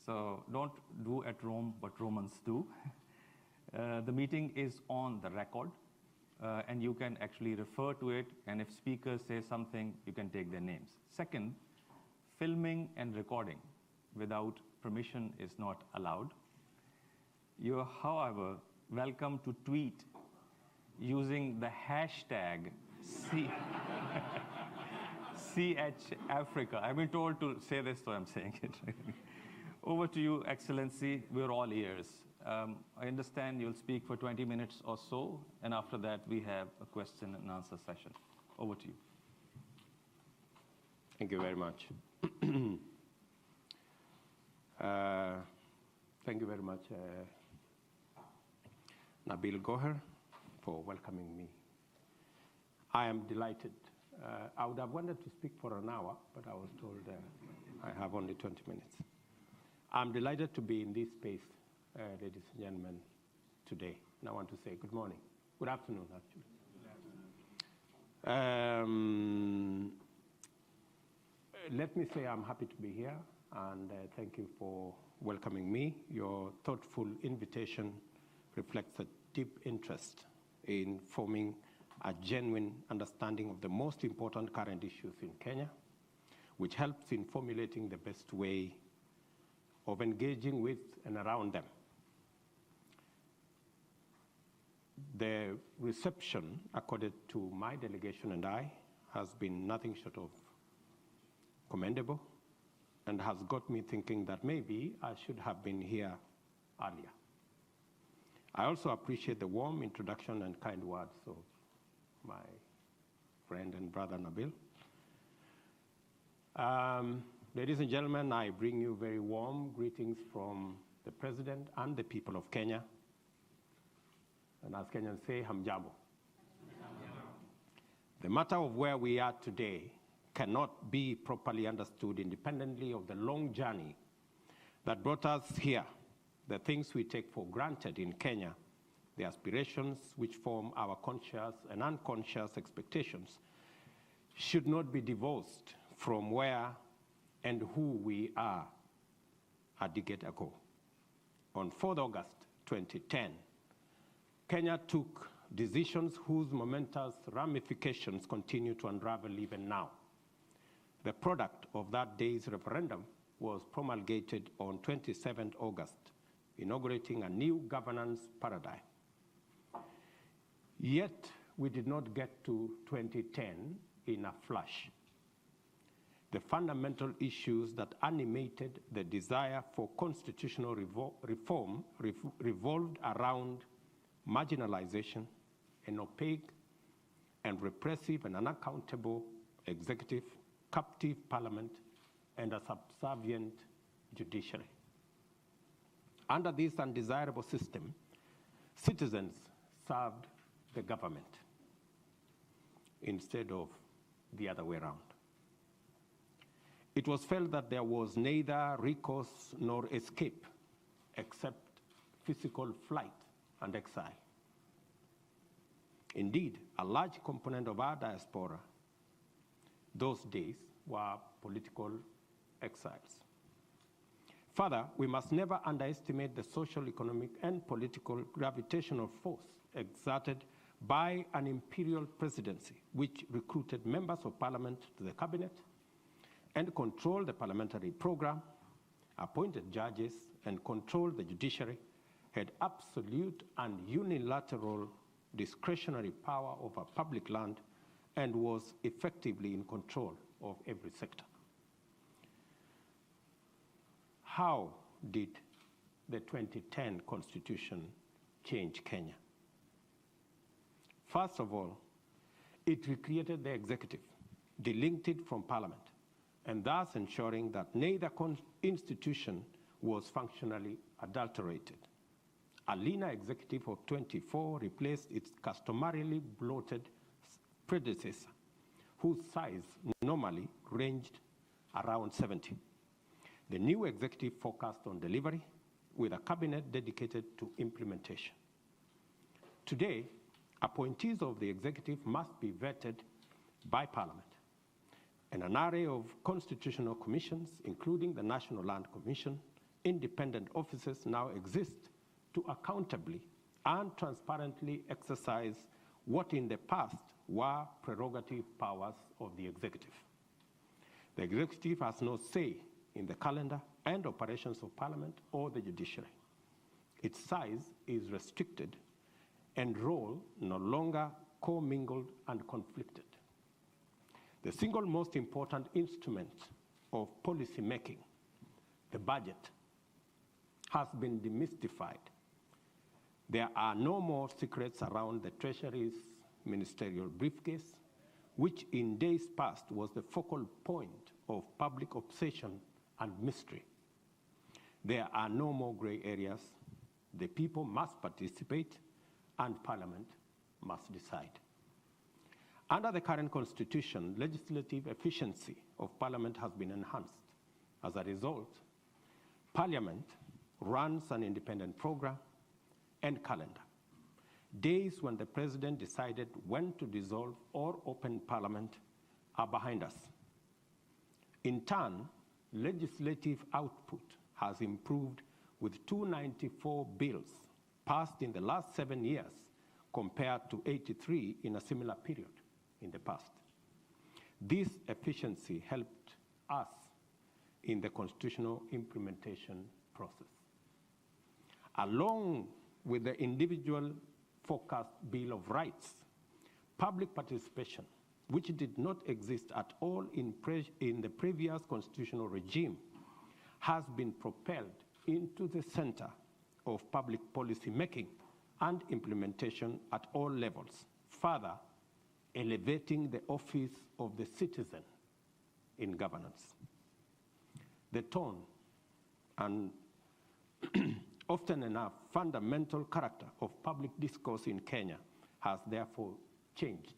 So don't do at Rome what Romans do. The meeting is on the record, and you can actually refer to it, and if speakers say something, you can take their names. Second, filming and recording without permission is not allowed. You are, however, welcome to tweet using the hashtag CHAfrica. I've been told to say this, so I'm saying it. Over to you, Excellency. We're all ears. I understand you'll speak for 20 minutes or so, and after that, we have a question and answer session. Over to you. Thank you very much. Thank you very much, Nabil Goher, for welcoming me. I am delighted. I would have wanted to speak for an hour, but I was told I have only 20 minutes. I'm delighted to be in this space, ladies and gentlemen, today. And I want to say good morning. Good afternoon, actually. Good afternoon. Let me say I'm happy to be here, and thank you for welcoming me. Your thoughtful invitation reflects a deep interest in forming a genuine understanding of the most important current issues in Kenya, which helps in formulating the best way of engaging with and around them. The reception accorded to my delegation and I has been nothing short of commendable, and has got me thinking that maybe I should have been here earlier. I also appreciate the warm introduction and kind words of my friend and brother Nabil. Ladies and gentlemen, I bring you very warm greetings from the President and the people of Kenya. And as Kenyans say, hamjambo. The matter of where we are today cannot be properly understood independently of the long journey that brought us here, the things we take for granted in Kenya, the aspirations which form our conscious and unconscious expectations, should not be divorced from where and who we are a decade ago. On 4th August 2010, Kenya took decisions whose momentous ramifications continue to unravel even now. The product of that day's referendum was promulgated on 27th August, inaugurating a new governance paradigm. Yet, we did not get to 2010 in a flash. The fundamental issues that animated the desire for constitutional reform revolved around marginalization, an opaque and repressive and unaccountable executive, captive parliament, and a subservient judiciary. Under this undesirable system, citizens served the government instead of the other way around. It was felt that there was neither recourse nor escape except physical flight and exile. Indeed, a large component of our diaspora those days were political exiles. Further, we must never underestimate the social, economic, and political gravitational force exerted by an imperial presidency, which recruited members of parliament to the cabinet and controlled the parliamentary program, appointed judges, and controlled the judiciary, had absolute and unilateral discretionary power over public land, and was effectively in control of every sector. How did the 2010 Constitution change Kenya? First of all, it recreated the executive, delinked it from parliament, and thus ensuring that neither institution was functionally adulterated. A leaner executive of 24 replaced its customarily bloated predecessor, whose size normally ranged around 70. The new executive focused on delivery, with a cabinet dedicated to implementation. Today, appointees of the executive must be vetted by parliament, and an array of constitutional commissions, including the National Land Commission, independent offices now exist to accountably and transparently exercise what in the past were prerogative powers of the executive. The executive has no say in the calendar and operations of Parliament or the judiciary. Its size is restricted and role no longer commingled and conflicted. The single most important instrument of policy making, the budget, has been demystified. There are no more secrets around the Treasury's ministerial briefcase, which in days past was the focal point of public obsession and mystery. There are no more gray areas. The people must participate and Parliament must decide. Under the current Constitution, legislative efficiency of Parliament has been enhanced. As a result, Parliament runs an independent program and calendar. Days when the President decided when to dissolve or open Parliament are behind us. In turn, legislative output has improved with 294 bills passed in the last 7 years compared to 83 in a similar period in the past. This efficiency helped us in the constitutional implementation process. Along with the individual focused Bill of Rights, public participation, which did not exist at all in the previous constitutional regime, has been propelled into the center of public policy making and implementation at all levels, further elevating the office of the citizen in governance. The tone and often enough fundamental character of public discourse in Kenya has therefore changed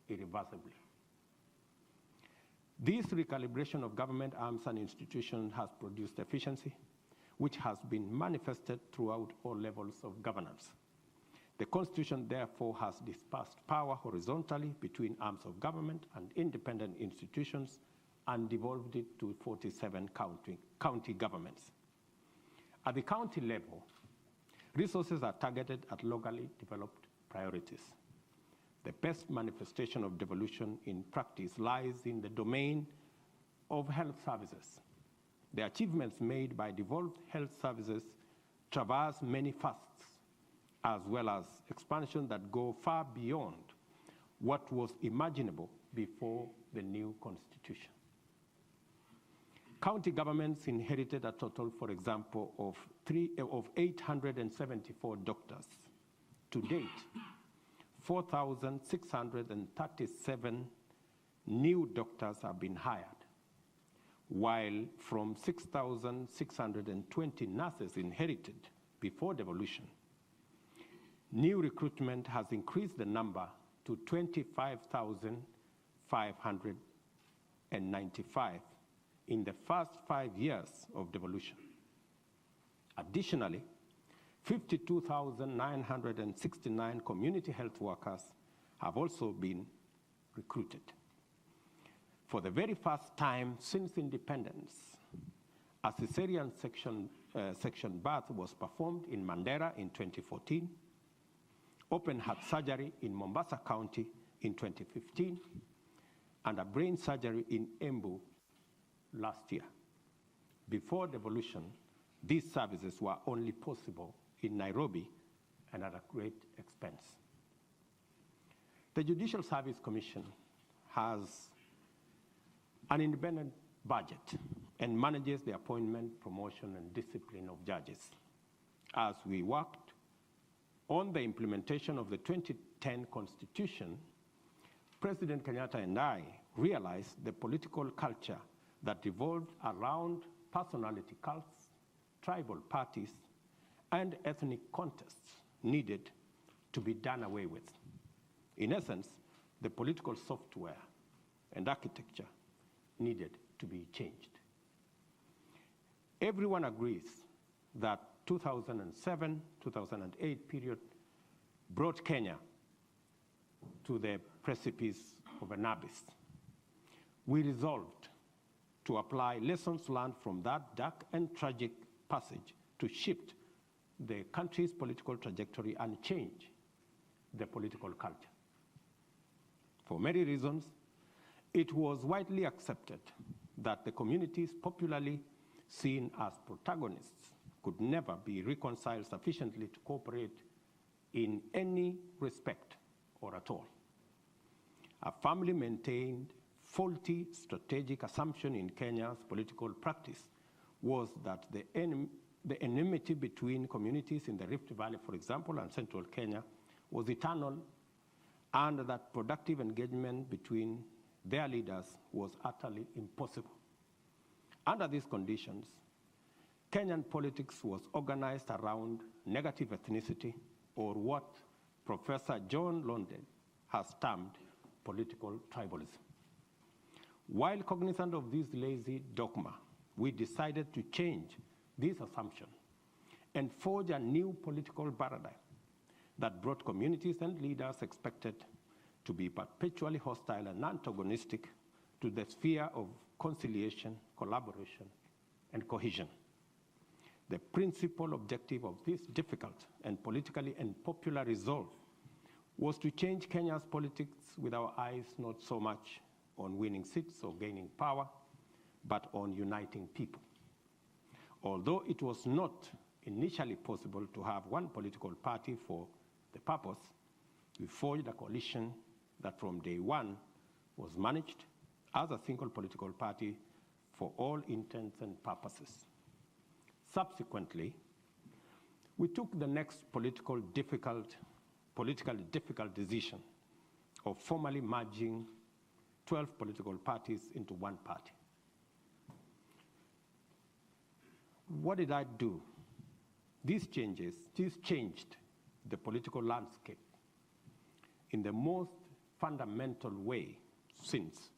irreversibly. This recalibration of government arms and institutions has produced efficiency, which has been manifested throughout all levels of governance. The Constitution therefore has dispersed power horizontally between arms of government and independent institutions and devolved it to 47 county governments. At the county level, resources are targeted at locally developed priorities. The best manifestation of devolution in practice lies in the domain of health services. The achievements made by devolved health services traverse many facettes, as well as expansion that go far beyond what was imaginable before the new constitution. County governments inherited a total, for example, of 874 doctors. To date, 4,637 new doctors have been hired, while from 6,620 nurses inherited before devolution, new recruitment has increased the number to 25,595 in the first 5 years of devolution. Additionally, 52,969 community health workers have also been recruited. For the very first time since independence, a cesarean section birth was performed in Mandera in 2014, open heart surgery in Mombasa County in 2015, and a brain surgery in Embu last year. Before devolution, these services were only possible in Nairobi and at a great expense. The Judicial Service Commission has an independent budget and manages the appointment, promotion, and discipline of judges. As we worked on the implementation of the 2010 Constitution, President Kenyatta and I realized the political culture that revolved around personality cults, tribal parties, and ethnic contests needed to be done away with. In essence, the political software and architecture needed to be changed. Everyone agrees that 2007-2008 period brought Kenya to the precipice of an abyss. We resolved to apply lessons learned from that dark and tragic passage to shift the country's political trajectory and change the political culture. For many reasons, it was widely accepted that the communities popularly seen as protagonists could never be reconciled sufficiently to cooperate in any respect or at all. A firmly maintained faulty strategic assumption in Kenya's political practice was that the enmity between communities in the Rift Valley, for example, and central Kenya was eternal, and that productive engagement between their leaders was utterly impossible. Under these conditions, Kenyan politics was organized around negative ethnicity, or what Professor John Londe has termed political tribalism. While cognizant of this lazy dogma, we decided to change this assumption and forge a new political paradigm that brought communities and leaders expected to be perpetually hostile and antagonistic to the sphere of conciliation, collaboration, and cohesion. The principal objective of this difficult and politically unpopular resolve was to change Kenya's politics with our eyes not so much on winning seats or gaining power, but on uniting people. Although it was not initially possible to have one political party for the purpose, we forged a coalition that from day one was managed as a single political party for all intents and purposes. Subsequently, we took the next politically difficult decision of formally merging 12 political parties into one party. What did I do? These changed the political landscape in the most fundamental way since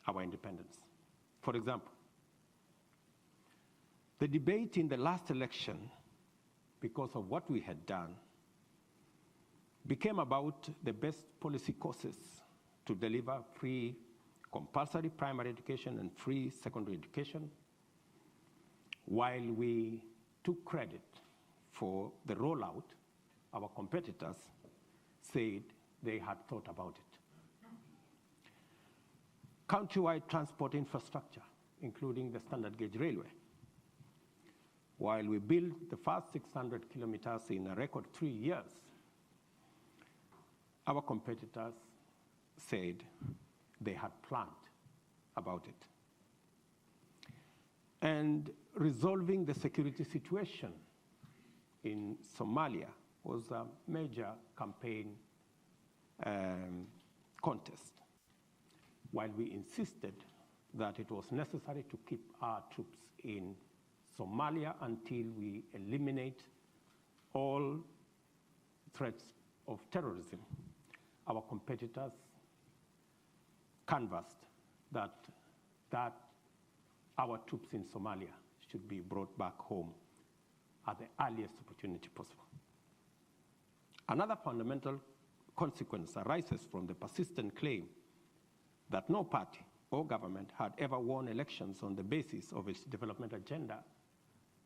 our independence. For example, the debate in the last election, because of what we had done, became about the best policy courses to deliver free compulsory primary education and free secondary education, while we took credit for the rollout. Our competitors said they had thought about it. Countrywide transport infrastructure, including the standard gauge railway. While we built the first 600 kilometers in a record 3 years, our competitors said they had planned about it. And resolving the security situation in Somalia was a major campaign contest, while we insisted that it was necessary to keep our troops in Somalia until we eliminate all threats of terrorism. Our competitors canvassed that our troops in Somalia should be brought back home at the earliest opportunity possible. Another fundamental consequence arises from the persistent claim that no party or government had ever won elections on the basis of its development agenda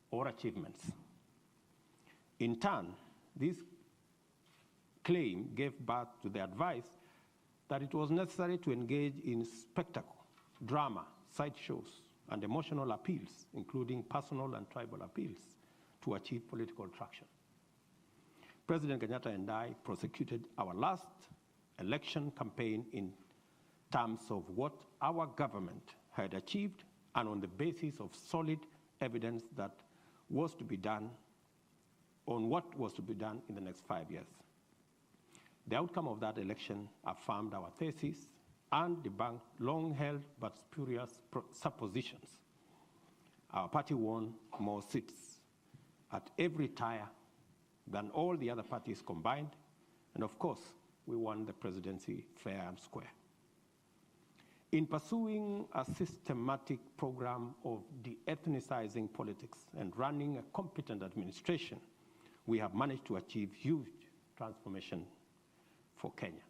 or achievements. In turn, this claim gave birth to the advice that it was necessary to engage in spectacle, drama, sideshows, and emotional appeals, including personal and tribal appeals, to achieve political traction. President Kenyatta and I prosecuted our last election campaign in terms of what our government had achieved and on the basis of solid evidence that was to be done on what was to be done in the next 5 years. The outcome of that election affirmed our thesis and debunked long-held but spurious suppositions. Our party won more seats at every tier than all the other parties combined, and of course, we won the presidency fair and square. In pursuing a systematic program of de-ethnicizing politics and running a competent administration, we have managed to achieve huge transformation for Kenya.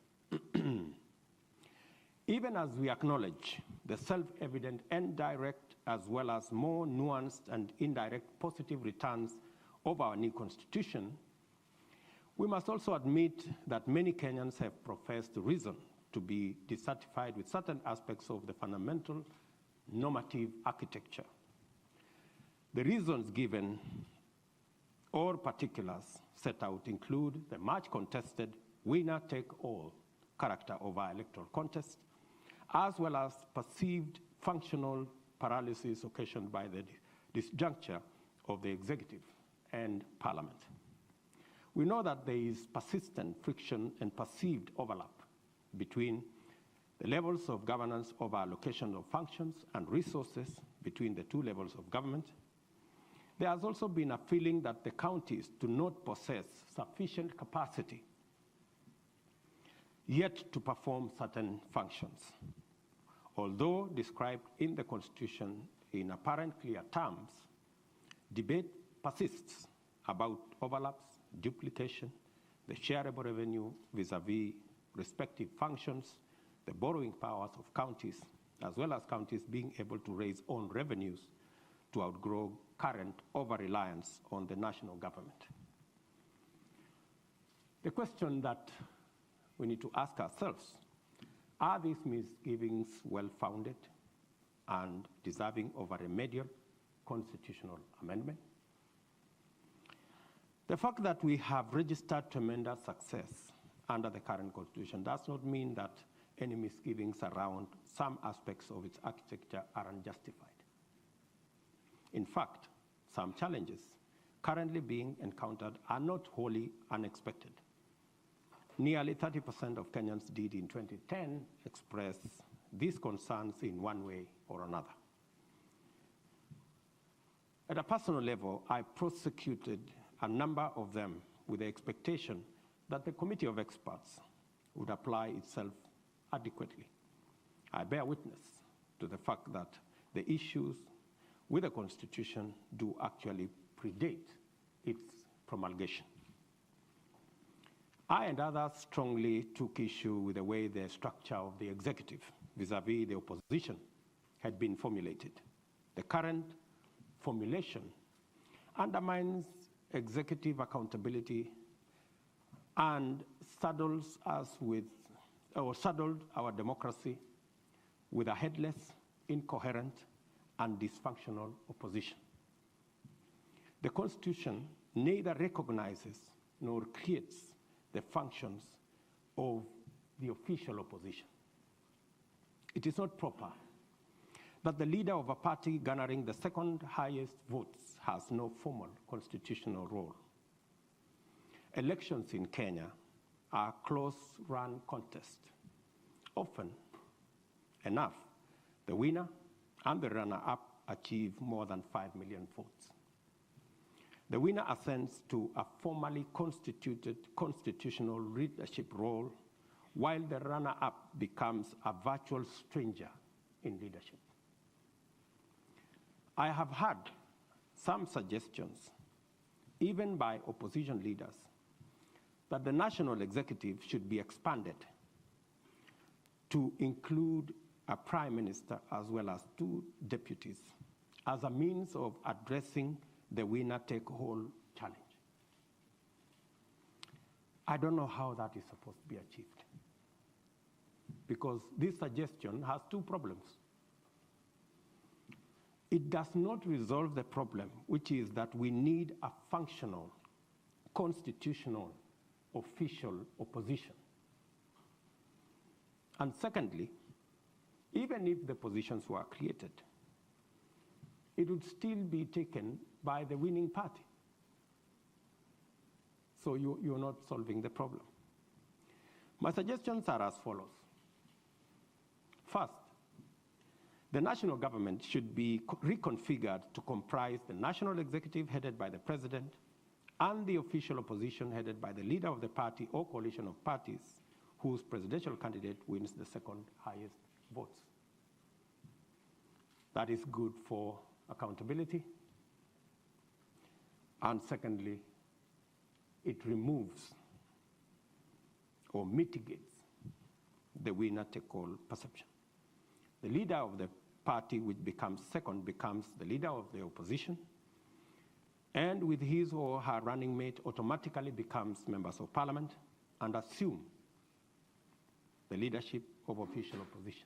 Even as we acknowledge the self-evident and direct as well as more nuanced and indirect positive returns of our new constitution, we must also admit that many Kenyans have professed reason to be dissatisfied with certain aspects of the fundamental normative architecture. The reasons given or particulars set out include the much contested winner-take-all character of our electoral contest, as well as perceived functional paralysis occasioned by the disjuncture of the executive and parliament. We know that there is persistent friction and perceived overlap between the levels of governance of our allocation of functions and resources between the two levels of government. There has also been a feeling that the counties do not possess sufficient capacity yet to perform certain functions. Although described in the Constitution in apparent clear terms, debate persists about overlaps, duplication, the shareable revenue vis-a-vis respective functions, the borrowing powers of counties, as well as counties being able to raise own revenues to outgrow current over-reliance on the national government. The question that we need to ask ourselves, are these misgivings well-founded and deserving of a remedial constitutional amendment? The fact that we have registered tremendous success under the current constitution does not mean that any misgivings around some aspects of its architecture are unjustified. In fact, some challenges currently being encountered are not wholly unexpected. Nearly 30% of Kenyans did in 2010 express these concerns in one way or another. At a personal level, I prosecuted a number of them with the expectation that the committee of experts would apply itself adequately. I bear witness to the fact that the issues with the Constitution do actually predate its promulgation. I and others strongly took issue with the way the structure of the executive vis-a-vis the opposition had been formulated. The current formulation undermines executive accountability and saddled our democracy with a headless, incoherent, and dysfunctional opposition. The Constitution neither recognizes nor creates the functions of the official opposition. It is not proper that the leader of a party garnering the second highest votes has no formal constitutional role. Elections in Kenya are close-run contests. Often enough, the winner and the runner-up achieve more than 5 million votes. The winner ascends to a formally constituted constitutional leadership role, while the runner-up becomes a virtual stranger in leadership. I have heard some suggestions, even by opposition leaders, that the national executive should be expanded to include a prime minister as well as 2 deputies as a means of addressing the winner-take-all challenge. I don't know how that is supposed to be achieved, because this suggestion has 2 problems. It does not resolve the problem, which is that we need a functional, constitutional, official opposition. And secondly, even if the positions were created, it would still be taken by the winning party. So you're not solving the problem. My suggestions are as follows. First, the national government should be reconfigured to comprise the national executive headed by the president and the official opposition headed by the leader of the party or coalition of parties whose presidential candidate wins the second highest votes. That is good for accountability. And secondly, it removes or mitigates the winner-take-all perception. The leader of the party which becomes second becomes the leader of the opposition, and with his or her running mate automatically becomes members of parliament and assume the leadership of official opposition.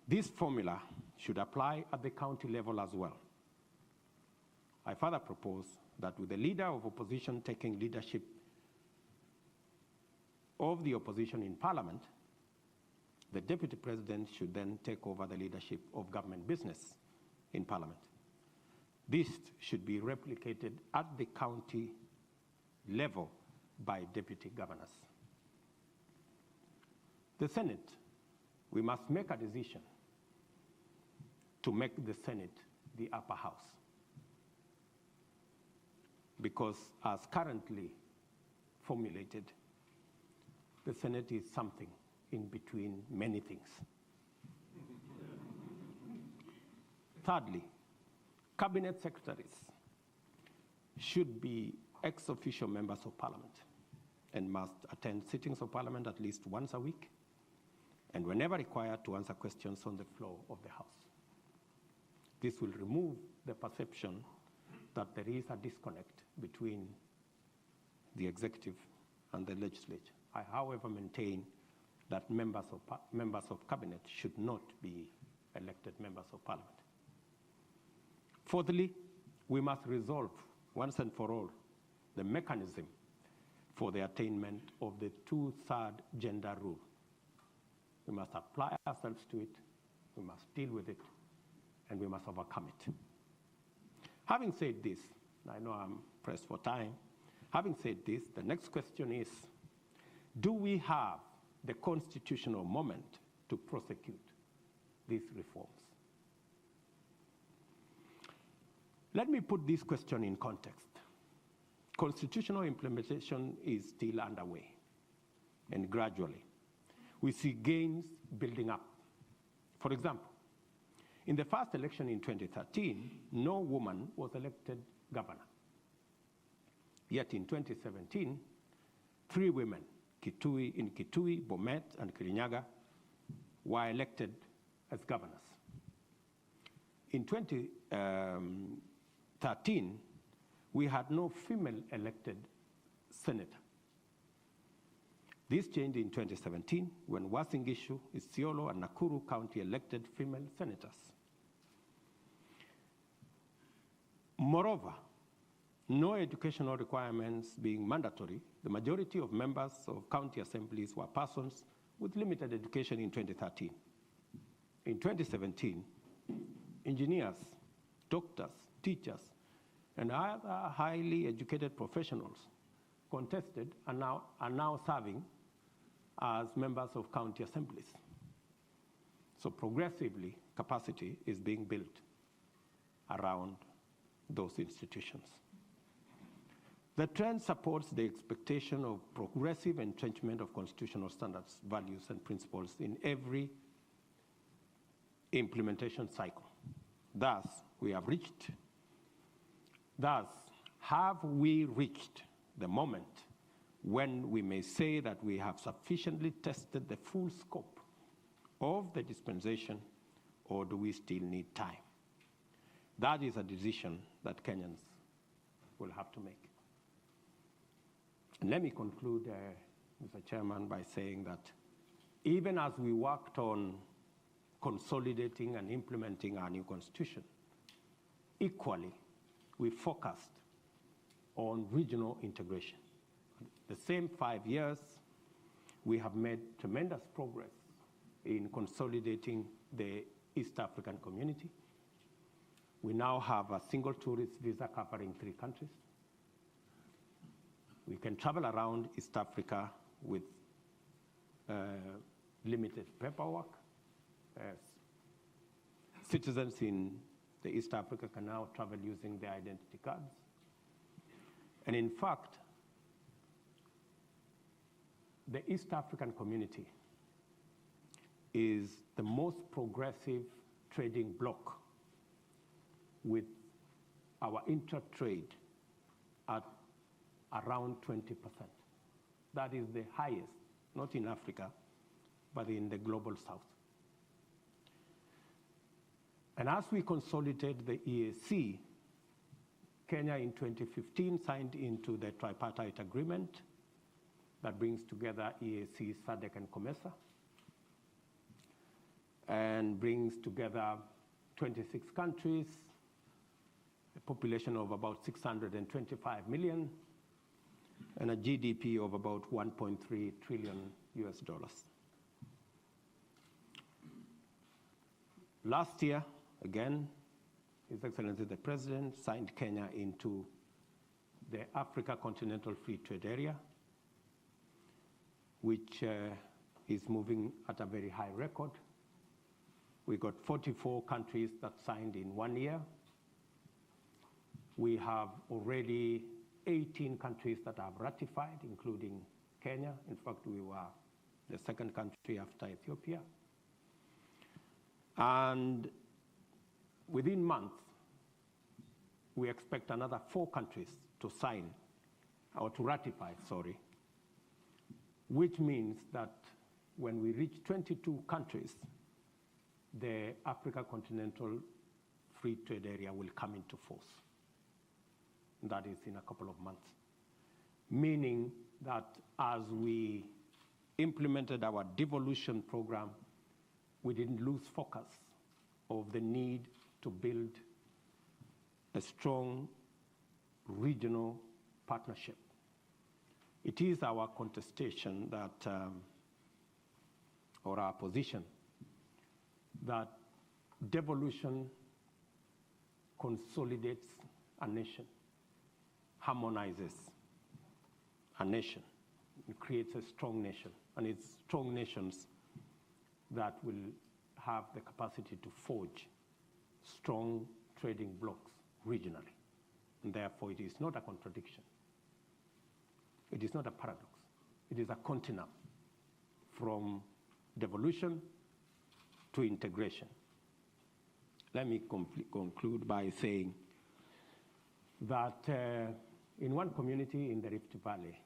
This formula should apply at the county level as well. I further propose that with the leader of opposition taking leadership of the opposition in parliament, the deputy president should then take over the leadership of government business in parliament. This should be replicated at the county level by deputy governors. The Senate, we must make a decision to make the Senate the upper house, because as currently formulated, the Senate is something in between many things. Thirdly, cabinet secretaries should be ex officio members of parliament and must attend sittings of parliament at least once a week, and whenever required to answer questions on the floor of the House. This will remove the perception that there is a disconnect between the executive and the legislature. I, however, maintain that members of cabinet should not be elected members of parliament. Fourthly, we must resolve once and for all the mechanism for the attainment of the 2/3 gender rule. We must apply ourselves to it, we must deal with it, and we must overcome it. Having said this, I know I'm pressed for time. Having said this, the next question is, do we have the constitutional moment to prosecute these reforms? Let me put this question in context. Constitutional implementation is still underway, and gradually we see gains building up. For example, in the first election in 2013, no woman was elected governor. Yet in 2017, 3 women, in Kitui, Bomet, and Kirinyaga, were elected as governors. In 2013, we had no female elected senator. This changed in 2017 when Uasin Gishu, Isiolo, and Nakuru County elected female senators. Moreover, no educational requirements being mandatory, the majority of members of county assemblies were persons with limited education in 2013. In 2017, engineers, doctors, teachers, and other highly educated professionals contested and are now serving as members of county assemblies. So progressively, capacity is being built around those institutions. The trend supports the expectation of progressive entrenchment of constitutional standards, values, and principles in every implementation cycle. Thus, have we reached the moment when we may say that we have sufficiently tested the full scope of the dispensation, or do we still need time? That is a decision that Kenyans will have to make. And let me conclude, Mr. Chairman, by saying that even as we worked on consolidating and implementing our new constitution, equally, we focused on regional integration. The same 5 years, we have made tremendous progress in consolidating the East African community. We now have a single tourist visa covering 3 countries. We can travel around East Africa with limited paperwork. Citizens in the East Africa can now travel using their identity cards. And in fact, the East African community is the most progressive trading bloc, with our intra-trade at around 20%. that is the highest, not in Africa, but in the global south. And as we consolidate the EAC, Kenya in 2015 signed into the tripartite agreement that brings together EAC, SADC, and COMESA, and brings together 26 countries, a population of about 625 million, and a GDP of about 1.3 trillion US dollars. Last year, again, His Excellency the President signed Kenya into the Africa Continental Free Trade Area, which is moving at a very high record. We got 44 countries that signed in 1 year. We have already 18 countries that have ratified, including Kenya. In fact, we were the second country after Ethiopia. And within months, we expect another 4 countries to sign, or to ratify, sorry, which means that when we reach 22 countries, the Africa Continental Free Trade Area will come into force. That is in a couple of months. Meaning that as we implemented our devolution program, we didn't lose focus of the need to build a strong regional partnership. It is our contestation that, or our position, that devolution consolidates a nation, harmonizes a nation, it creates a strong nation, and it's strong nations that will have the capacity to forge strong trading blocs regionally. And therefore, it is not a contradiction. It is not a paradox. It is a continuum from devolution to integration. Let me conclude by saying that in one community in the Rift Valley,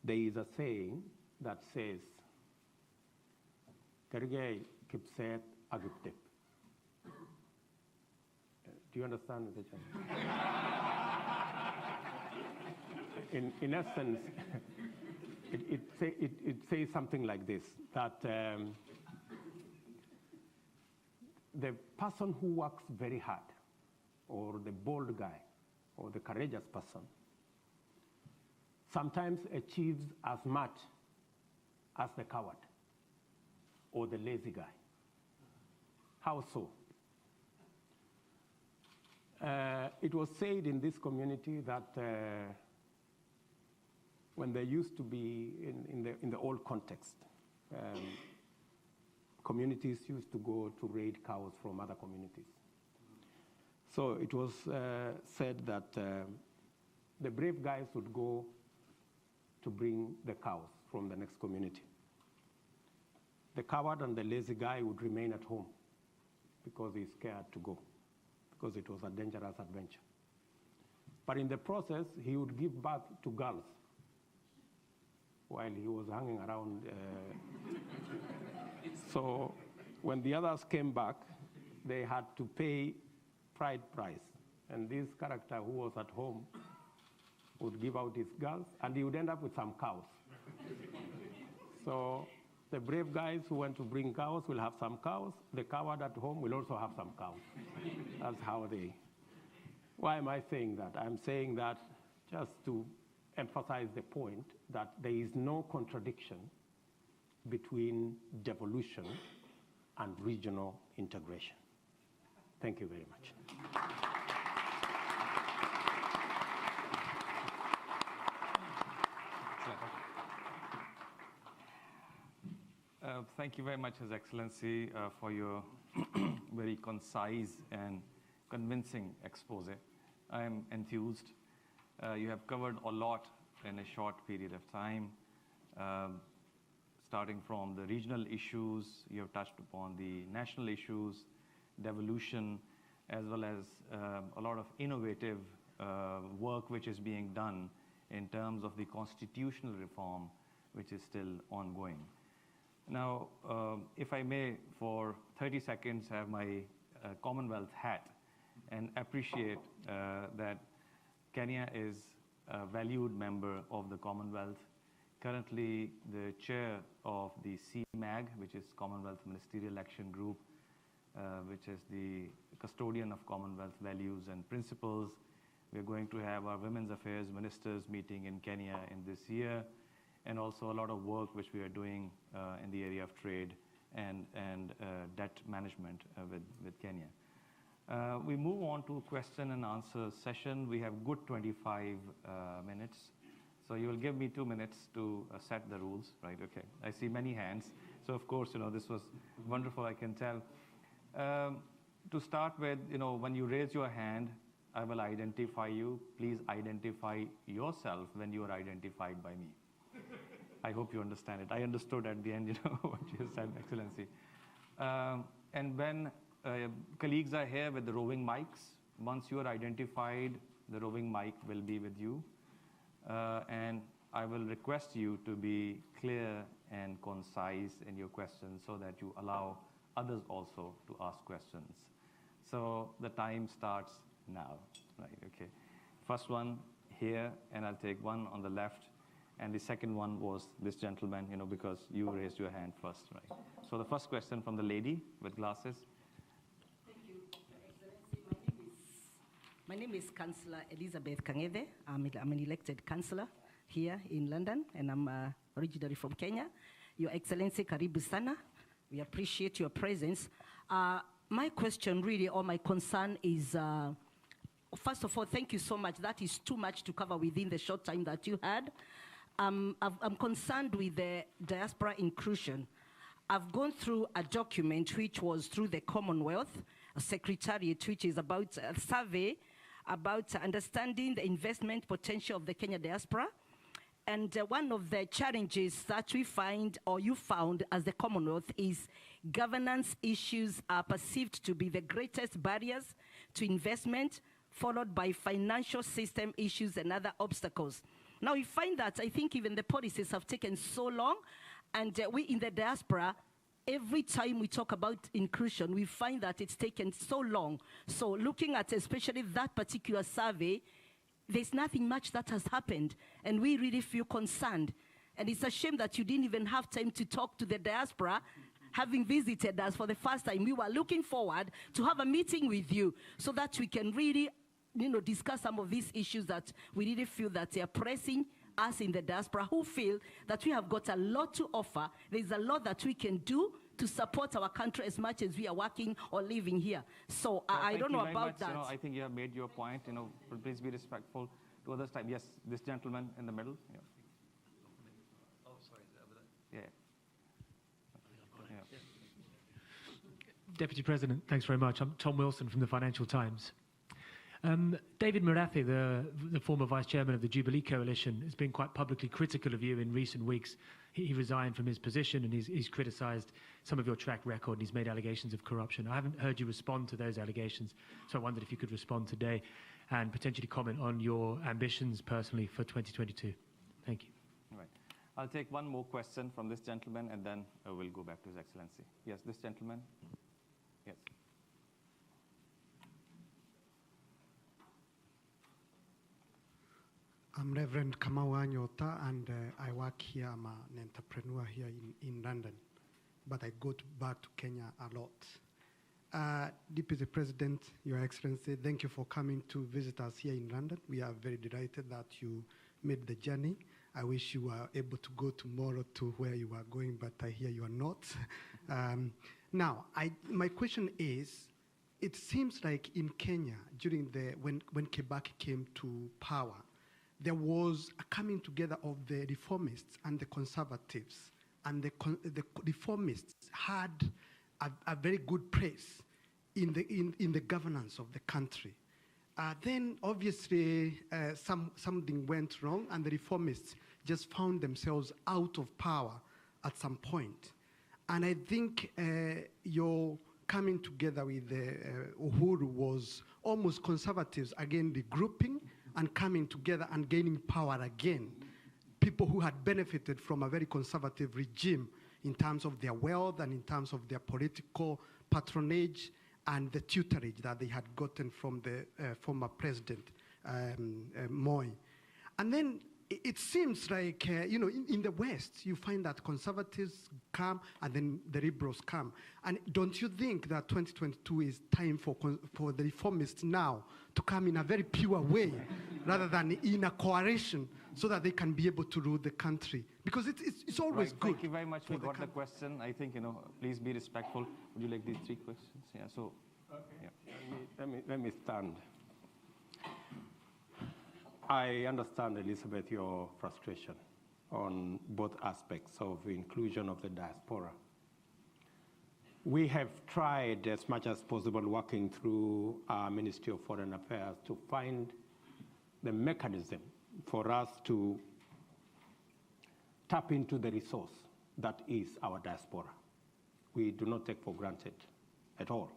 there is a saying that says, Karigay Kipset Agiptep. Do you understand the chant? In essence, it says something like this, that the person who works very hard, or the bold guy, or the courageous person, sometimes achieves as much as the coward, or the lazy guy. How so? It was said in this community that when there used to be, in the old context, communities used to go to raid cows from other communities. So it was said that the brave guys would go to bring the cows from the next community. The coward and the lazy guy would remain at home because he's scared to go, because it was a dangerous adventure. But in the process, he would give birth to girls while he was hanging around. So when the others came back, they had to pay bride price. And this character who was at home would give out his girls, and he would end up with some cows. So the brave guys who went to bring cows will have some cows. The coward at home will also have some cows. That's how they... Why am I saying that? I'm saying that just to emphasize the point that there is no contradiction between devolution and regional integration. Thank you very much. Thank you very much, His Excellency, for your very concise and convincing expose. I am enthused. You have covered a lot in a short period of time, starting from the regional issues. You have touched upon the national issues, devolution, as well as a lot of innovative work which is being done in terms of the constitutional reform, which is still ongoing. Now, if I may, for 30 seconds, have my Commonwealth hat and appreciate that Kenya is a valued member of the Commonwealth, currently the chair of the CMAG, which is Commonwealth Ministerial Action Group, which is the custodian of Commonwealth values and principles. We're going to have our Women's Affairs Ministers meeting in Kenya in this year, and also a lot of work which we are doing in the area of trade and debt management with Kenya. We move on to question and answer session. We have good 25 minutes. So you will give me 2 minutes to set the rules, right? Okay. I see many hands. So of course, this was wonderful, I can tell. To start with, when you raise your hand, I will identify you. Please identify yourself when you are identified by me. I hope you understand it. I understood at the end, what you said, Excellency. And when colleagues are here with the roving mics, once you are identified, the roving mic will be with you. And I will request you to be clear and concise in your questions so that you allow others also to ask questions. So the time starts now, right? Okay. First one here, and I'll take one on the left. And the second one was this gentleman, because you raised your hand first, right? So the first question from the lady with glasses. Thank you, Your Excellency. My name is Councillor Elizabeth Kang'ethe. I'm an elected councillor here in London, and I'm originally from Kenya. Your Excellency, karibu sana. We appreciate your presence. My question really, or my concern is, first of all, thank you so much. That is too much to cover within the short time that you had. I'm concerned with the diaspora inclusion. I've gone through a document which was through the Commonwealth Secretariat, which is about a survey about understanding the investment potential of the Kenya diaspora. And one of the challenges that we find, or you found as the Commonwealth, is governance issues are perceived to be the greatest barriers to investment, followed by financial system issues and other obstacles. Now we find that I think even the policies have taken so long, and we in the diaspora, every time we talk about inclusion, we find that it's taken so long. So looking at especially that particular survey, there's nothing much that has happened, and we really feel concerned. And it's a shame that you didn't even have time to talk to the diaspora, having visited us for the first time. We were looking forward to have a meeting with you so that we can really discuss some of these issues that we really feel that they are pressing us in the diaspora, who feel that we have got a lot to offer. There's a lot that we can do to support our country as much as we are working or living here. So I don't know about that. I think you have made your point. Please be respectful to others' time. Yes, this gentleman in the middle. Yeah. Oh, sorry, is that over there? Yeah. Deputy President, thanks very much. I'm Tom Wilson from the Financial Times. David Murathi, the former vice chairman of the Jubilee Coalition, has been quite publicly critical of you in recent weeks. He resigned from his position, and he's criticised some of your track record, and he's made allegations of corruption. I haven't heard you respond to those allegations, so I wondered if you could respond today and potentially comment on your ambitions personally for 2022. Thank you. All right. I'll take one more question from this gentleman, and then we'll go back to His Excellency. Yes, this gentleman. Yes. I'm Reverend Kamau Anyota, and I work here. I'm an entrepreneur here in London, but I go back to Kenya a lot. Deputy President, Your Excellency, thank you for coming to visit us here in London. We are very delighted that you made the journey. I wish you were able to go tomorrow to where you are going, but I hear you are not. Now, my question is, it seems like in Kenya, during when Kibaki came to power, there was a coming together of the reformists and the conservatives, and the reformists had a very good place in the governance of the country. Then obviously something went wrong, and the reformists just found themselves out of power at some point. And I think your coming together with Uhuru was almost conservatives again regrouping and coming together and gaining power again. People who had benefited from a very conservative regime in terms of their wealth and in terms of their political patronage and the tutorage that they had gotten from the former president, Moi. And then it seems like, in the West, you find that conservatives come and then the liberals come. And don't you think that 2022 is time for the reformists now to come in a very pure way rather than in a coalition so that they can be able to rule the country? Because it's always Right, good. Thank you very much. We got the question. I think, please be respectful. Would you like these 3 questions? Yeah, so. Okay. Yeah. Let me stand. I understand, Elizabeth, your frustration on both aspects of inclusion of the diaspora. We have tried as much as possible working through our Ministry of Foreign Affairs to find the mechanism for us to tap into the resource that is our diaspora. We do not take for granted at all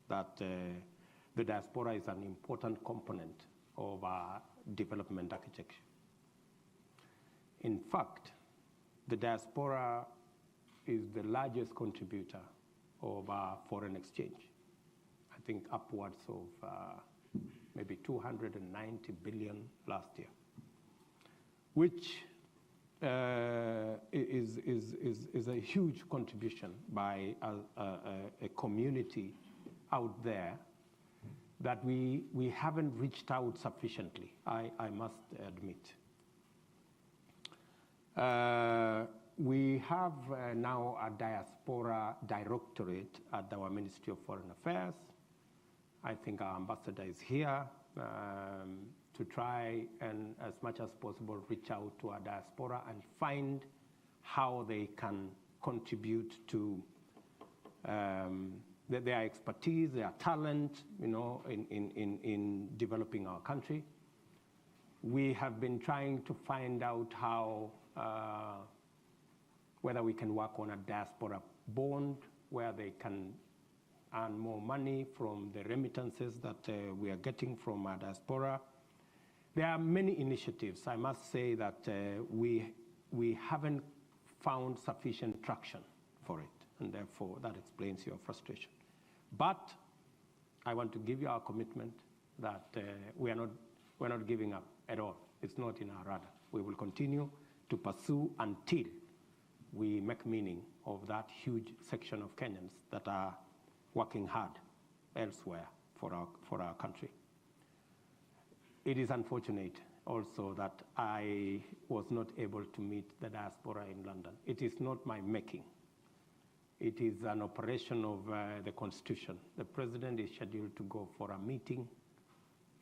that the diaspora is an important component of our development architecture. In fact, the diaspora is the largest contributor of our foreign exchange. I think upwards of maybe 290 billion last year, which is a huge contribution by a community out there that we haven't reached out sufficiently, I must admit. We have now a diaspora directorate at our Ministry of Foreign Affairs. I think our ambassador is here to try and, as much as possible, reach out to our diaspora and find how they can contribute to their expertise, their talent, in developing our country. We have been trying to find out how, whether we can work on a diaspora bond where they can earn more money from the remittances that we are getting from our diaspora. There are many initiatives. I must say that we haven't found sufficient traction for it, and therefore that explains your frustration. But I want to give you our commitment that we're not giving up at all. It's not in our radar. We will continue to pursue until we make meaning of that huge section of Kenyans that are working hard elsewhere for our country. It is unfortunate also that I was not able to meet the diaspora in London. It is not my making. It is an operation of the Constitution. The President is scheduled to go for a meeting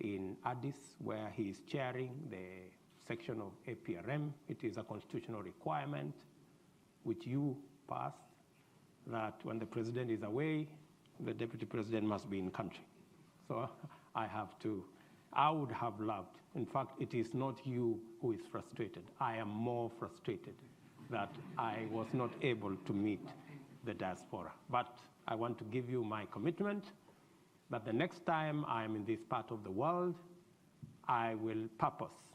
in Addis where he is chairing the section of APRM. It is a constitutional requirement which you passed that when the President is away, the Deputy President must be in country. So I would have loved. In fact, it is not you who is frustrated. I am more frustrated that I was not able to meet the diaspora. But I want to give you my commitment that the next time I am in this part of the world, I will purpose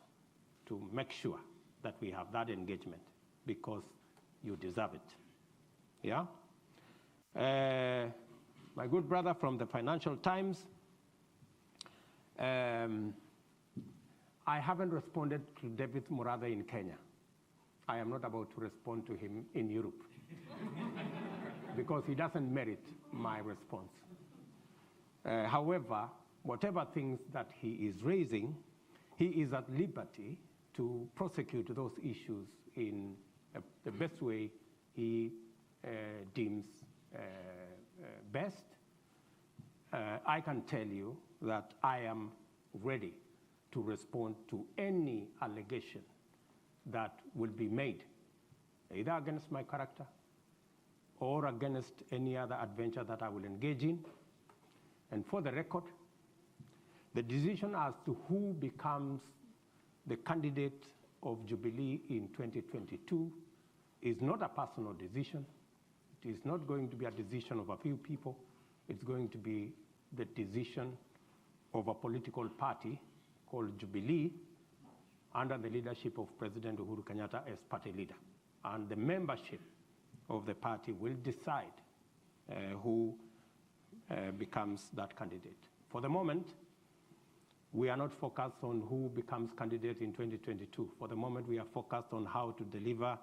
to make sure that we have that engagement because you deserve it. Yeah? My good brother from the Financial Times, I haven't responded to David Murathe in Kenya. I am not about to respond to him in Europe because he doesn't merit my response. However, whatever things that he is raising, he is at liberty to prosecute those issues in the best way he deems best. I can tell you that I am ready to respond to any allegation that will be made, either against my character or against any other adventure that I will engage in. And for the record, the decision as to who becomes the candidate of Jubilee in 2022 is not a personal decision. It is not going to be a decision of a few people. It's going to be the decision of a political party called Jubilee, under the leadership of President Uhuru Kenyatta as party leader. And the membership of the party will decide who becomes that candidate. For the moment, we are not focused on who becomes candidate in 2022. For the moment, we are focused on how to deliver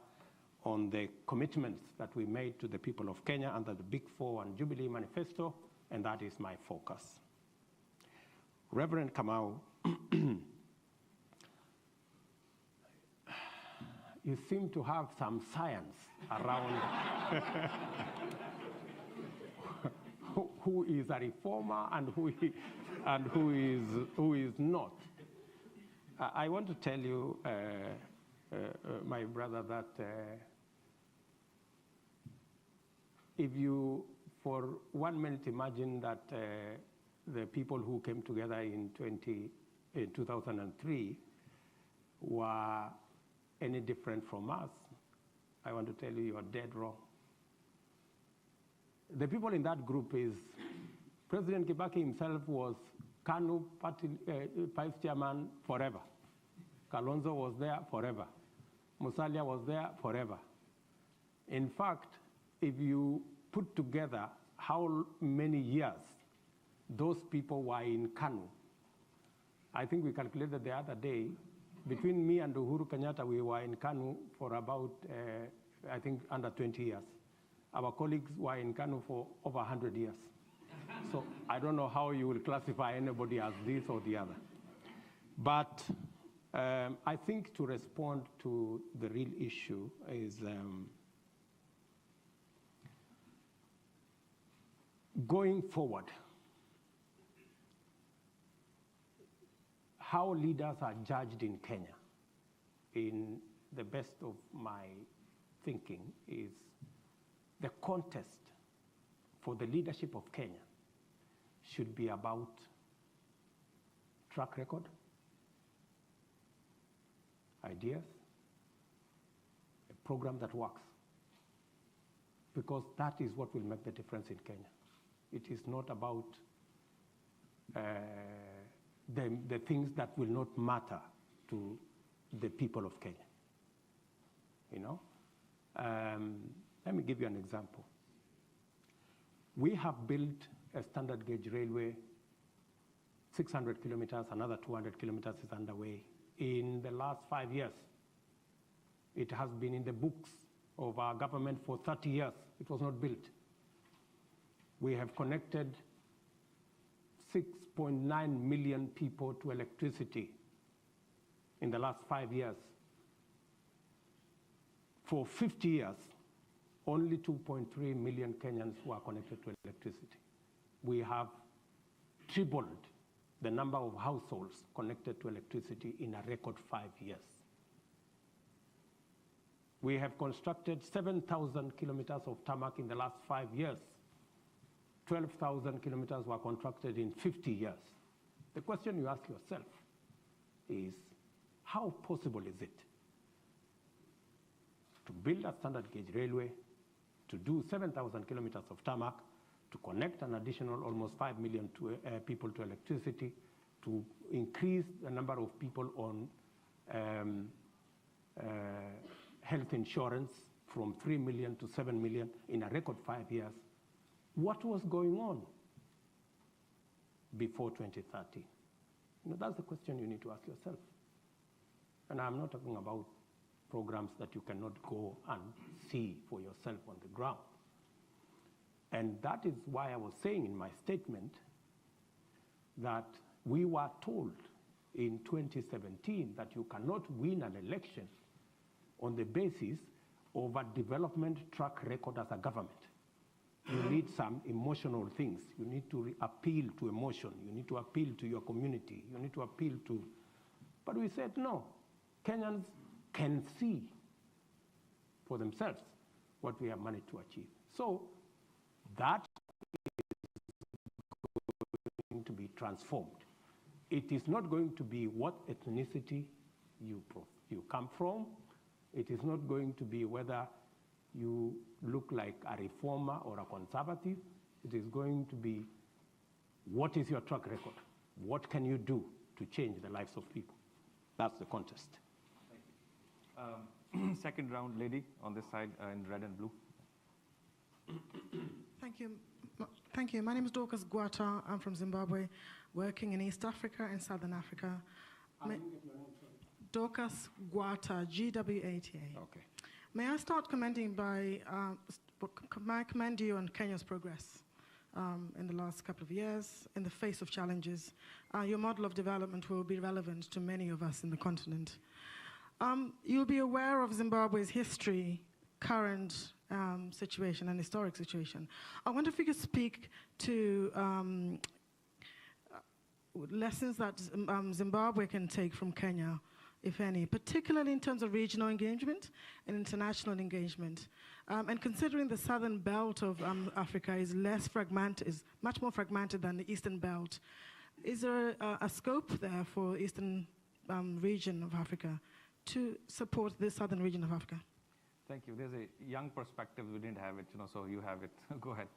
on the commitments that we made to the people of Kenya under the Big Four and Jubilee Manifesto, and that is my focus. Reverend Kamau, you seem to have some science around who is a reformer and who is not. I want to tell you, my brother, that if you, for 1 minute, imagine that the people who came together in 2003 were any different from us, I want to tell you, you are dead wrong. The people in that group is, President Kibaki himself was KANU party, vice chairman forever. Kalonzo was there forever. Musalia was there forever. In fact, if you put together how many years those people were in KANU, I think we calculated the other day, between me and Uhuru Kenyatta, we were in KANU for about, I think, under 20 years. Our colleagues were in KANU for over 100 years. So I don't know how you will classify anybody as this or the other. But I think to respond to the real issue is going forward, how leaders are judged in Kenya, in the best of my thinking, is the contest for the leadership of Kenya should be about track record, ideas, a program that works, because that is what will make the difference in Kenya. It is not about the things that will not matter to the people of Kenya. You know, let me give you an example. We have built a standard gauge railway, 600 kilometers, another 200 kilometers is underway. In the last 5 years, it has been in the books of our government for 30 years. It was not built. We have connected 6.9 million people to electricity in the last 5 years. For 50 years, only 2.3 million Kenyans were connected to electricity. We have tripled the number of households connected to electricity in a record 5 years. We have constructed 7,000 kilometers of tarmac in the last 5 years. 12,000 kilometers were constructed in 50 years. The question you ask yourself is, how possible is it to build a standard gauge railway, to do 7,000 kilometers of tarmac, to connect an additional almost 5 million people to electricity, to increase the number of people on health insurance from 3 million to 7 million in a record 5 years? What was going on before 2030? You know, that's the question you need to ask yourself. And I'm not talking about programs that you cannot go and see for yourself on the ground. And that is why I was saying in my statement that we were told in 2017 that you cannot win an election on the basis of a development track record as a government. You need some emotional things. You need to appeal to emotion. You need to appeal to your community. You need to appeal to... But we said, no, Kenyans can see for themselves what we have managed to achieve. So that is going to be transformed. It is not going to be what ethnicity you come from. It is not going to be whether you look like a reformer or a conservative. It is going to be, what is your track record? What can you do? to change the lives of people. That's the contest. Second round, lady on this side in red and blue. Thank you. Thank you. My name is Dorcas Guata. I'm from Zimbabwe, working in East Africa and Southern Africa. Dorcas Guata, G-W-A-T-A. Okay. May I start commending by, may I commend you on Kenya's progress in the last couple of years in the face of challenges. Your model of development will be relevant to many of us in the continent. You'll be aware of Zimbabwe's history, current situation and historic situation. I wonder if you could speak to lessons that Zimbabwe can take from Kenya, if any, particularly in terms of regional engagement and international engagement. And considering the southern belt of Africa is much more fragmented than the eastern belt, is there a scope there for eastern region of Africa to support the southern region of Africa? Thank you. There's a young perspective. We didn't have it, so you have it. Go ahead.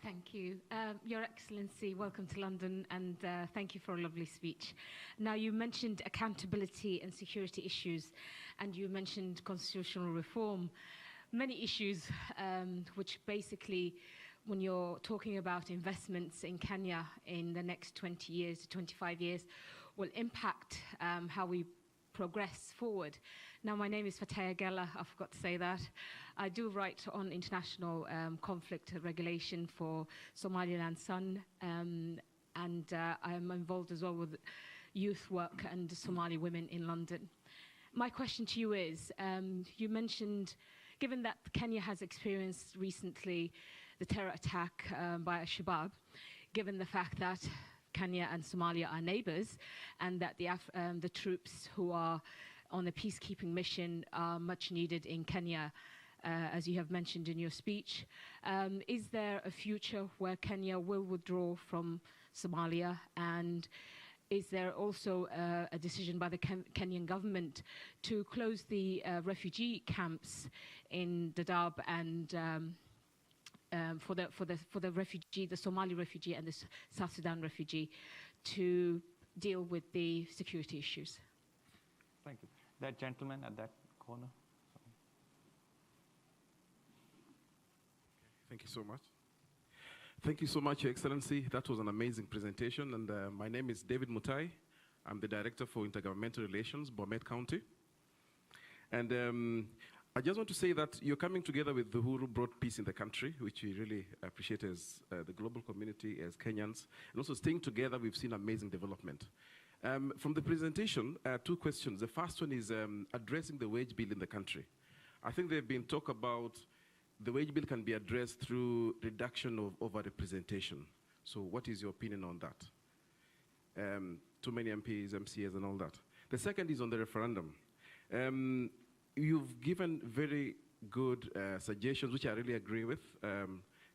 Thank you. Your Excellency, welcome to London, and thank you for a lovely speech. Now, you mentioned accountability and security issues, and you mentioned constitutional reform. Many issues which basically, when you're talking about investments in Kenya in the next 20 years to 25 years, will impact how we progress forward. Now, my name is Fataya Gela, I forgot to say that. I do write on international conflict regulation for Somaliland Sun, and I am involved as well with youth work and Somali women in London. My question to you is, you mentioned, given that Kenya has experienced recently the terror attack by Al-Shabaab, given the fact that Kenya and Somalia are neighbors, and that the troops who are on a peacekeeping mission are much needed in Kenya, as you have mentioned in your speech. Is there a future where Kenya will withdraw from Somalia? And is there also a decision by the Kenyan government to close the refugee camps in Dadaab and for the refugee, the Somali refugee and the South Sudan refugee, to deal with the security issues? Thank you. That gentleman at that corner. Thank you so much. Thank you so much, Your Excellency. That was an amazing presentation. And my name is David Mutai. I'm the Director for Intergovernmental Relations, Bomet County. And I just want to say that you're coming together with the who brought peace in the country, which we really appreciate as the global community, as Kenyans. And also staying together, we've seen amazing development. From the presentation, 2 questions. The first one is addressing the wage bill in the country. I think there've been talk about the wage bill can be addressed through reduction of overrepresentation. So what is your opinion on that? Too many MPs, MCAs, and all that. The second is on the referendum. You've given very good suggestions, which I really agree with,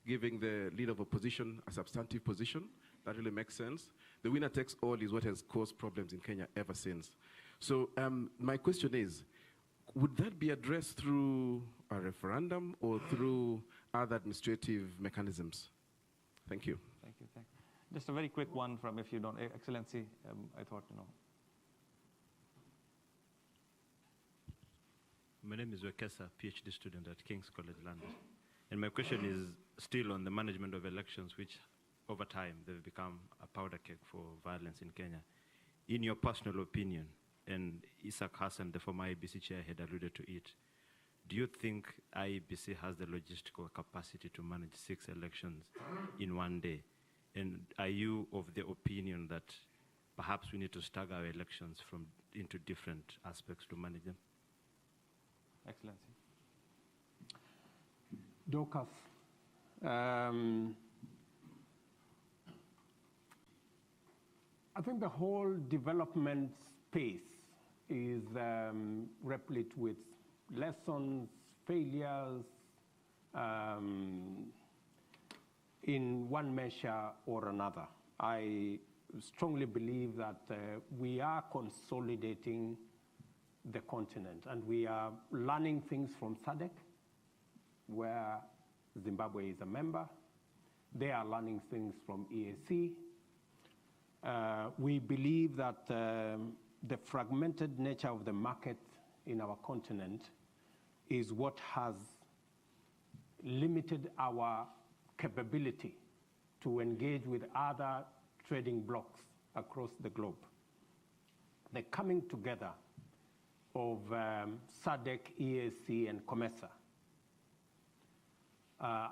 giving the leader of opposition a substantive position. That really makes sense. The winner takes all is what has caused problems in Kenya ever since. So my question is, would that be addressed through a referendum or through other administrative mechanisms? Thank you. Thank you. Just a very quick one from, if you don't, Excellency, I thought, My name is Wekesa, PhD student at King's College London. And my question is still on the management of elections, which over time they've become a powder keg for violence in Kenya. In your personal opinion, and Isaac Hassan, the former IEBC chair, had alluded to it, do you think IEBC has the logistical capacity to manage 6 elections in one day? And are you of the opinion that perhaps we need to stagger our elections into different aspects to manage them? Excellency. Dorcas, I think the whole development space is replete with lessons, failures, in one measure or another. I strongly believe that we are consolidating the continent, and we are learning things from SADC, where Zimbabwe is a member. They are learning things from EAC. We believe that the fragmented nature of the market in our continent is what has limited our capability to engage with other trading blocs across the globe. The coming together of SADC, EAC, and COMESA,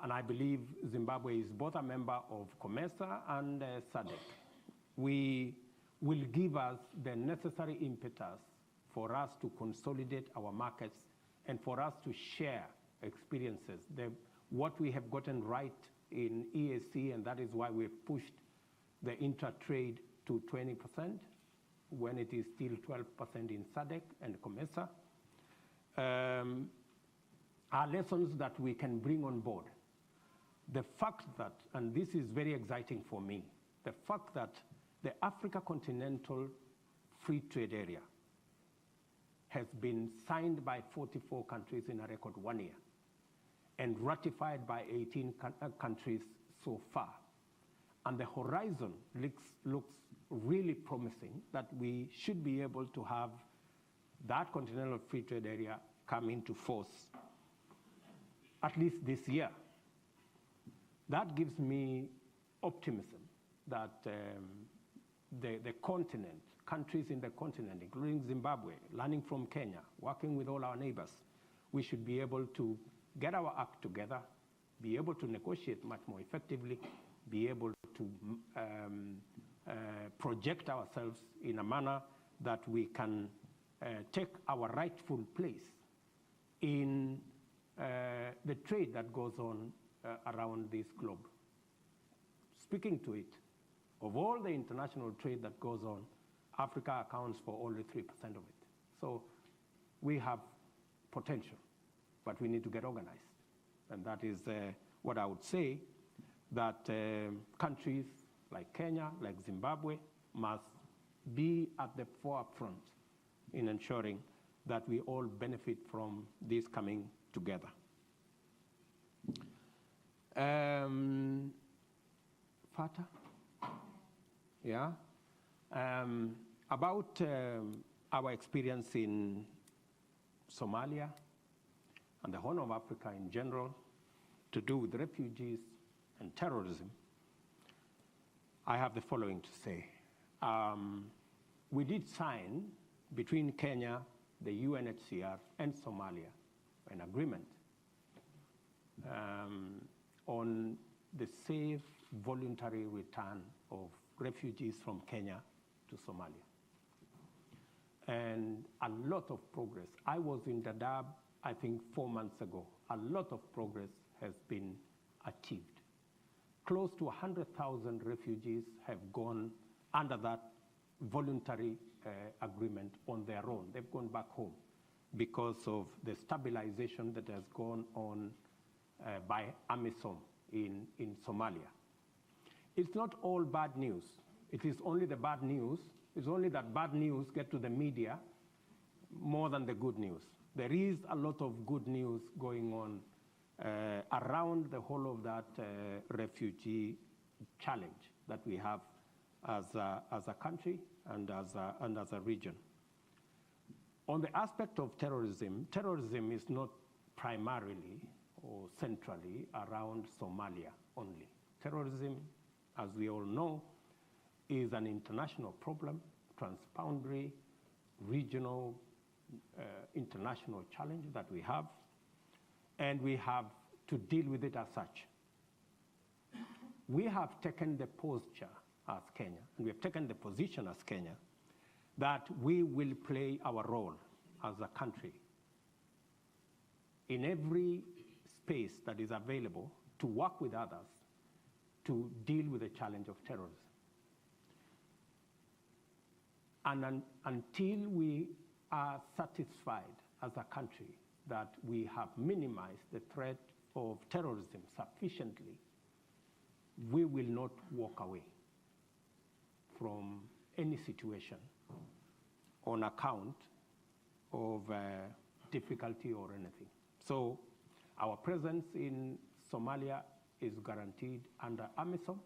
and I believe Zimbabwe is both a member of COMESA and SADC, will give us the necessary impetus for us to consolidate our markets and for us to share experiences. What we have gotten right in EAC, and that is why we've pushed the intra-trade to 20% when it is still 12% in SADC and COMESA, are lessons that we can bring on board. The fact that, and this is very exciting for me, the fact that the Africa Continental Free Trade Area has been signed by 44 countries in a record 1 year and ratified by 18 countries so far. And the horizon looks really promising that we should be able to have that Continental Free Trade Area come into force, at least this year. That gives me optimism that the continent, countries in the continent, including Zimbabwe, learning from Kenya, working with all our neighbors, we should be able to get our act together, be able to negotiate much more effectively, be able to project ourselves in a manner that we can take our rightful place in the trade that goes on around this globe. Speaking to it, of all the international trade that goes on, Africa accounts for only 3% of it. So we have potential, but we need to get organized. And that is what I would say, that countries like Kenya, like Zimbabwe, must be at the forefront in ensuring that we all benefit from this coming together. Fata? Yeah? About our experience in Somalia and the Horn of Africa in general to do with refugees and terrorism, I have the following to say. We did sign between Kenya, the UNHCR, and Somalia an agreement on the safe voluntary return of refugees from Kenya to Somalia. And a lot of progress. I was in Dadaab, I think 4 months ago. A lot of progress has been achieved. Close to 100,000 refugees have gone under that voluntary agreement on their own. They've gone back home because of the stabilization that has gone on by AMISOM in Somalia. It's not all bad news. It is only the bad news. It's only that bad news get to the media more than the good news. There is a lot of good news going on around the whole of that refugee challenge that we have as a country and as a region. On the aspect of terrorism, terrorism is not primarily or centrally around Somalia only. Terrorism, as we all know, is an international problem, transboundary, regional, international challenge that we have, and we have to deal with it as such. We have taken the posture as Kenya, and we have taken the position as Kenya, that we will play our role as a country in every space that is available to work with others to deal with the challenge of terrorism. And until we are satisfied as a country that we have minimized the threat of terrorism sufficiently, we will not walk away from any situation on account of difficulty or anything. So our presence in Somalia is guaranteed under AMISOM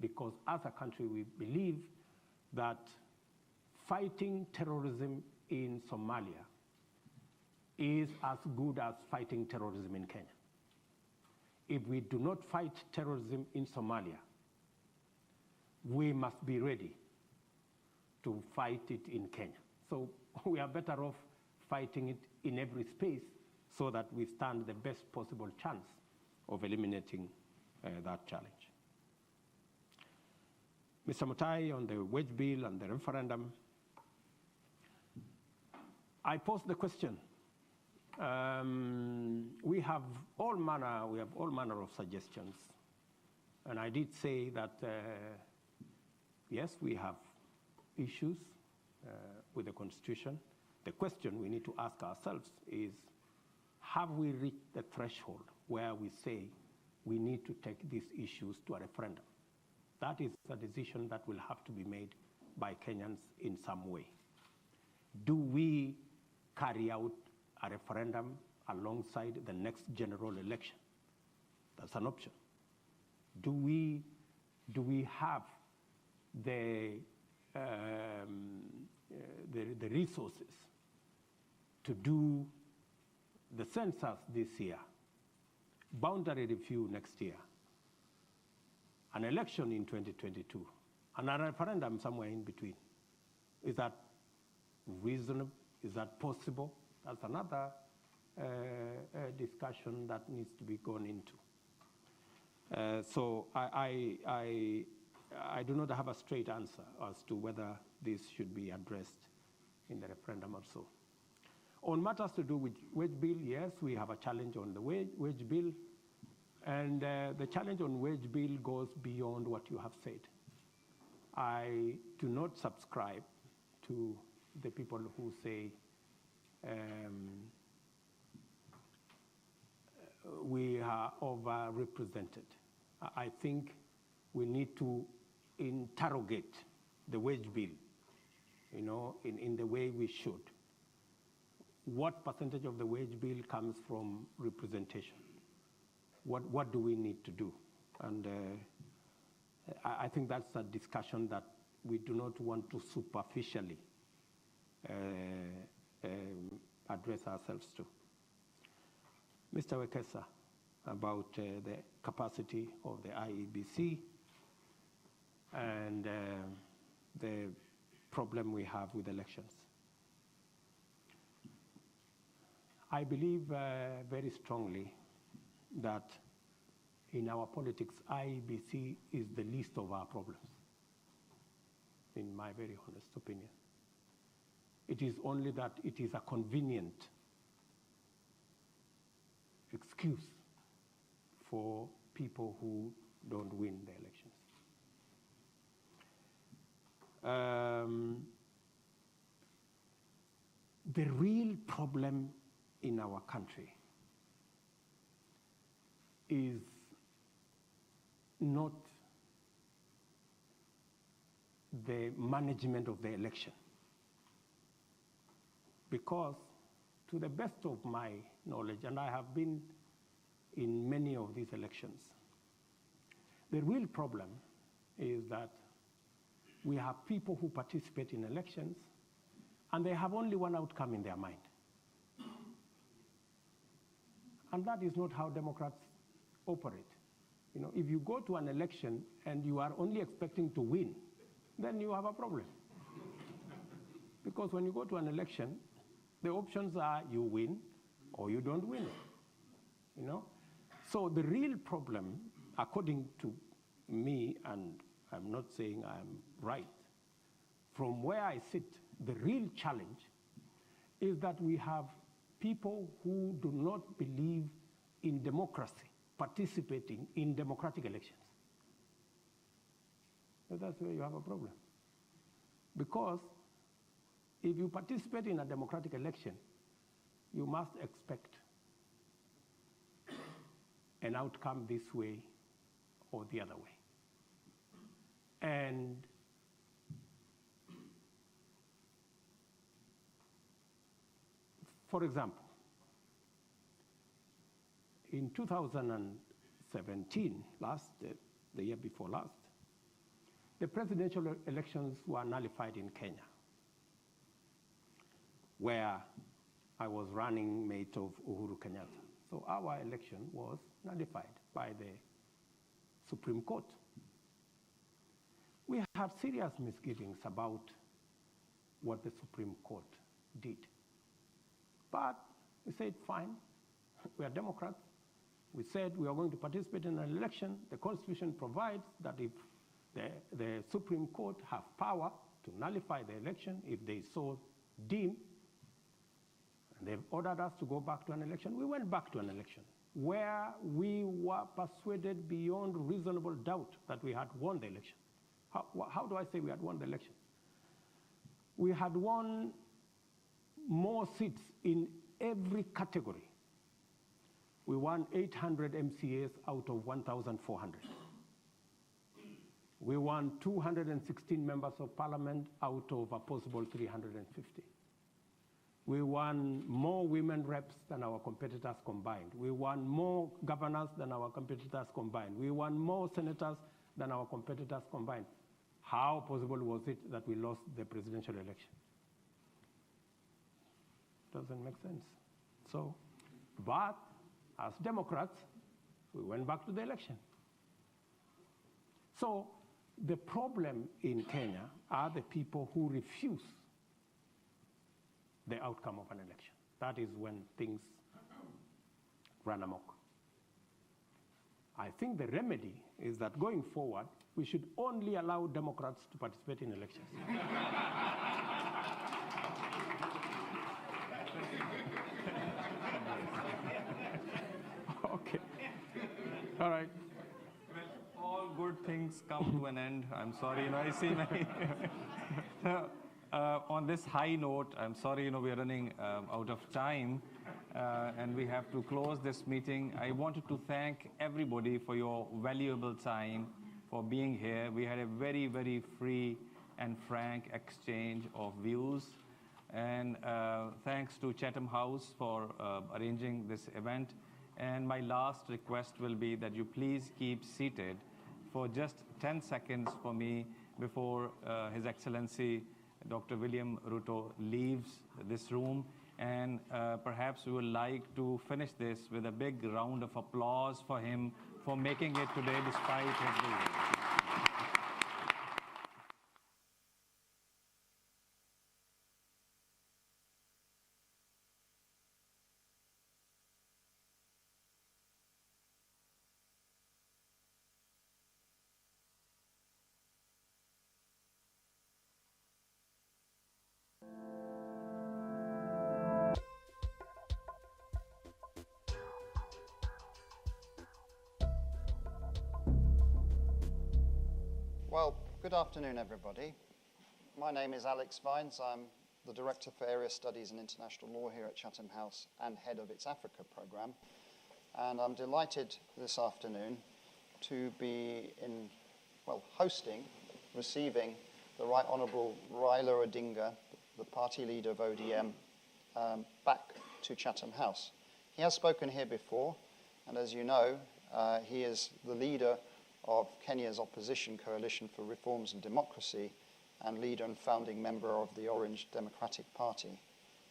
because as a country we believe that fighting terrorism in Somalia is as good as fighting terrorism in Kenya. If we do not fight terrorism in Somalia, we must be ready to fight it in Kenya. So we are better off fighting it in every space so that we stand the best possible chance of eliminating that challenge. Mr. Mutai, on the wage bill and the referendum, I posed the question. We have all manner of suggestions, and I did say that yes, we have issues with the Constitution. The question we need to ask ourselves is, have we reached the threshold where we say we need to take these issues to a referendum? That is a decision that will have to be made by Kenyans in some way. Do we carry out a referendum alongside the next general election? That's an option. Do we have the resources to do the census this year, boundary review next year, an election in 2022, and a referendum somewhere in between? Is that reasonable? Is that possible? That's another discussion that needs to be gone into. So I do not have a straight answer as to whether this should be addressed in the referendum or so. On matters to do with wage bill, yes, we have a challenge on the wage bill, and the challenge on wage bill goes beyond what you have said. I do not subscribe to the people who say we are overrepresented. I think we need to interrogate the wage bill, in the way we should. What percentage of the wage bill comes from representation? What do we need to do? And I think that's a discussion that we do not want to superficially address ourselves to. Mr. Wekesa, about the capacity of the IEBC and the problem we have with elections. I believe very strongly that in our politics, IEBC is the least of our problems, in my very honest opinion. It is only that it is a convenient excuse for people who don't win the elections. The real problem in our country is not the management of the election. Because to the best of my knowledge, and I have been in many of these elections, the real problem is that we have people who participate in elections and they have only one outcome in their mind. And that is not how Democrats operate. If you go to an election and you are only expecting to win, then you have a problem. Because when you go to an election, the options are you win or you don't win. So the real problem, according to me, and I'm not saying I'm right, from where I sit, the real challenge is that we have people who do not believe in democracy participating in democratic elections. So that's where you have a problem. Because if you participate in a democratic election, you must expect an outcome this way or the other way. And for example, in 2017, the year before last, the presidential elections were nullified in Kenya, where I was running mate of Uhuru Kenyatta. So our election was nullified by the Supreme Court. We had serious misgivings about what the Supreme Court did. But we said, fine, we are Democrats. We said we are going to participate in an election. The Constitution provides that if the Supreme Court have power to nullify the election, if they so deem, and they've ordered us to go back to an election, we went back to an election where we were persuaded beyond reasonable doubt that we had won the election. How do I say we had won the election? We had won more seats in every category. We won 800 MCAs out of 1,400. We won 216 members of parliament out of a possible 350. We won more women reps than our competitors combined. We won more governors than our competitors combined. We won more senators than our competitors combined. How possible was it that we lost the presidential election? Doesn't make sense. So, but as Democrats, we went back to the election. So the problem in Kenya are the people who refuse the outcome of an election. That is when things run amok. I think the remedy is that going forward, we should only allow Democrats to participate in elections. Okay. All right. Well, all good things come to an end. I'm sorry, I see many. On this high note, I'm sorry, we are running out of time, and we have to close this meeting. I wanted to thank everybody for your valuable time, for being here. We had a very, very free and frank exchange of views. And thanks to Chattam House for arranging this event. And my last request will be that you please keep seated for just 10 seconds for me before His Excellency Dr. William Ruto leaves this room. And perhaps we would like to finish this with a big round of applause for him for making it today despite his visit. Well, good afternoon, everybody. My name is Alex Vines. I'm the Director for Area Studies and International Law here at Chattam House and head of its Africa program. And I'm delighted this afternoon to be receiving the Right Honourable Raila Odinga, the party leader of ODM, back to Chattam House. He has spoken here before, and as you know, he is the leader of Kenya's opposition coalition for reforms and democracy and leader and founding member of the Orange Democratic Party.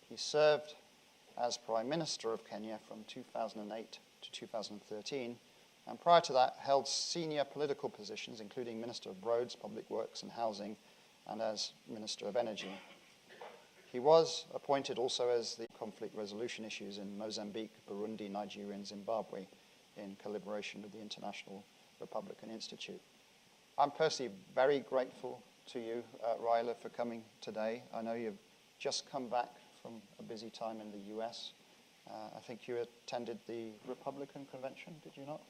He served as Prime Minister of Kenya from 2008 to 2013, and prior to that held senior political positions including Minister of Roads, Public Works and Housing, and as Minister of Energy. He was appointed also as the conflict resolution issues in Mozambique, Burundi, Nigeria and Zimbabwe in collaboration with the International Republican Institute. I'm personally very grateful to you, Raila, for coming today. I know you've just come back from a busy time in the US. I think you attended the Republican convention, did you not?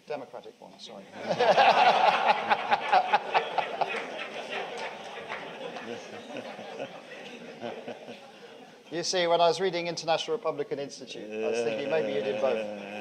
Democratic one, sorry. You see, when I was reading International Republican Institute, I was thinking maybe you did both.